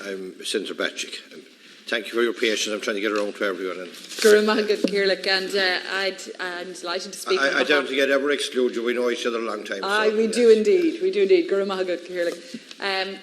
I'm Senator Batchick. Thank you for your patience. I'm trying to get around to everyone. And I'm delighted to speak. I don't think I'd ever exclude you. We know each other a long time. We do indeed. We do indeed.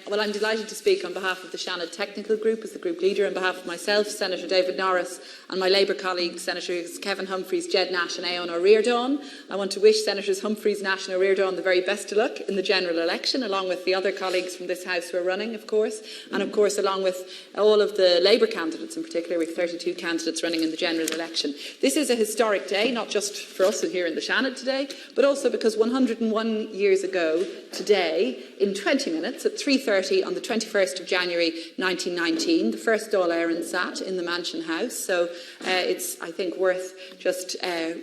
Well, I'm delighted to speak on behalf of the Seanad Technical Group as the group leader, on behalf of myself, Senator David Norris, and my Labour colleagues, Senators Kevin Humphreys, Jed Nash and Eoin O'Riordan. I want to wish Senators Humphreys, Nash and O'Riordan the very best of luck in the general election, along with the other colleagues from this House who are running, of course, and of course along with all of the Labour candidates in particular. We have 32 candidates running in the general election. This is a historic day, not just for us here in the Seanad today, but also because 101 years ago today, in 20 minutes, at 3:30 on the 21st of January 1919, the first Dáil Éireann sat in the Mansion House. So it's, I think, worth just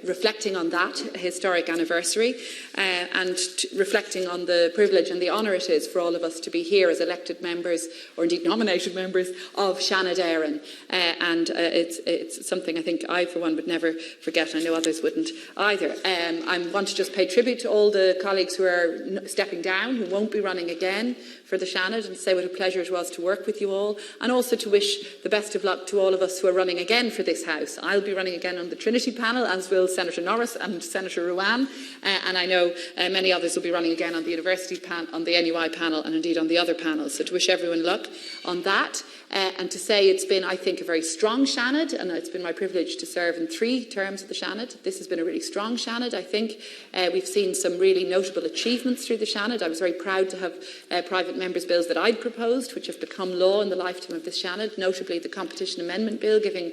reflecting on that historic anniversary and reflecting on the privilege and the honour it is for all of us to be here as elected members, or indeed nominated members, of Seanad Éireann. It's something I think I, for one, would never forget. I know others wouldn't either. I want to just pay tribute to all the colleagues who are stepping down, who won't be running again for the Seanad, and say what a pleasure it was to work with you all, and also to wish the best of luck to all of us who are running again for this House. I'll be running again on the Trinity panel, as will Senator Norris and Senator Ruane, and I know many others will be running again on the University on the NUI panel, and indeed on the other panels. So to wish everyone luck on that. And to say it's been, I think, a very strong Seanad, and it's been my privilege to serve in 3 terms of the Seanad. This has been a really strong Seanad, I think. We've seen some really notable achievements through the Seanad. I was very proud to have private members' bills that I'd proposed, which have become law in the lifetime of this Seanad, notably the Competition Amendment Bill, giving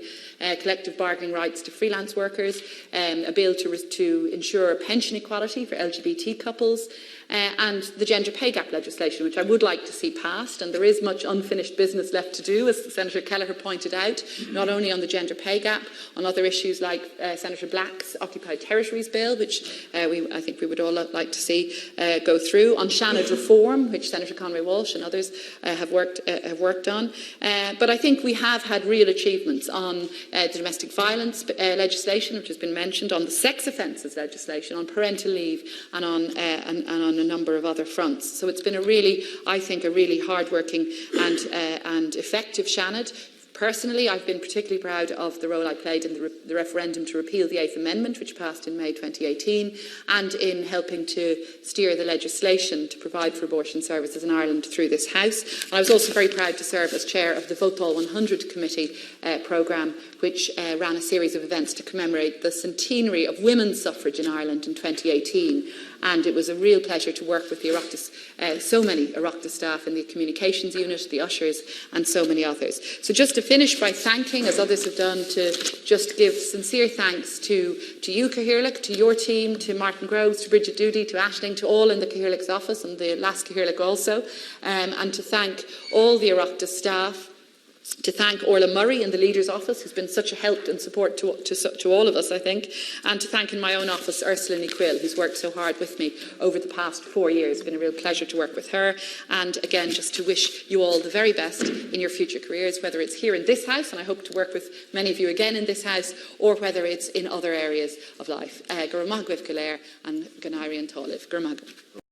collective bargaining rights to freelance workers, a bill to ensure pension equality for LGBT couples, and the gender pay gap legislation, which I would like to see passed. And there is much unfinished business left to do, as Senator Kelleher pointed out, not only on the gender pay gap, on other issues like Senator Black's Occupied Territories Bill, which I think we would all like to see go through, on Seanad reform, which Senator Conway Walsh and others have worked on. But I think we have had real achievements on the domestic violence legislation, which has been mentioned, on the sex offences legislation, on parental leave, and on a number of other fronts. So it's been I think, a really hard-working and effective Seanad. Personally, I've been particularly proud of the role I played in the referendum to repeal the 8th Amendment, which passed in May 2018, and in helping to steer the legislation to provide for abortion services in Ireland through this House. And I was also very proud to serve as chair of the Vótáil 100 Committee programme, which ran a series of events to commemorate the centenary of women's suffrage in Ireland in 2018. And it was a real pleasure to work with the Oireachtas, so many Oireachtas staff in the communications unit, the ushers, and so many others. So just to finish by thanking, as others have done, to just give sincere thanks to you, Cathaoirleach, to your team, to Martin Groves, to Bridget Doody, to Aisling, to all in the Cathaoirleach's office and the last Cathaoirleach also, and to thank all the Oireachtas staff. To thank Orla Murray in the Leader's Office, who's been such a help and support to all of us, I think, and to thank in my own office Ursula Quill, who's worked so hard with me over the past 4 years. It's been a real pleasure to work with her, and again, just to wish you all the very best in your future careers, whether it's here in this House, and I hope to work with many of you again in this House, or whether it's in other areas of life. Gur maith and Ganairi and Táilibh. Gur maith.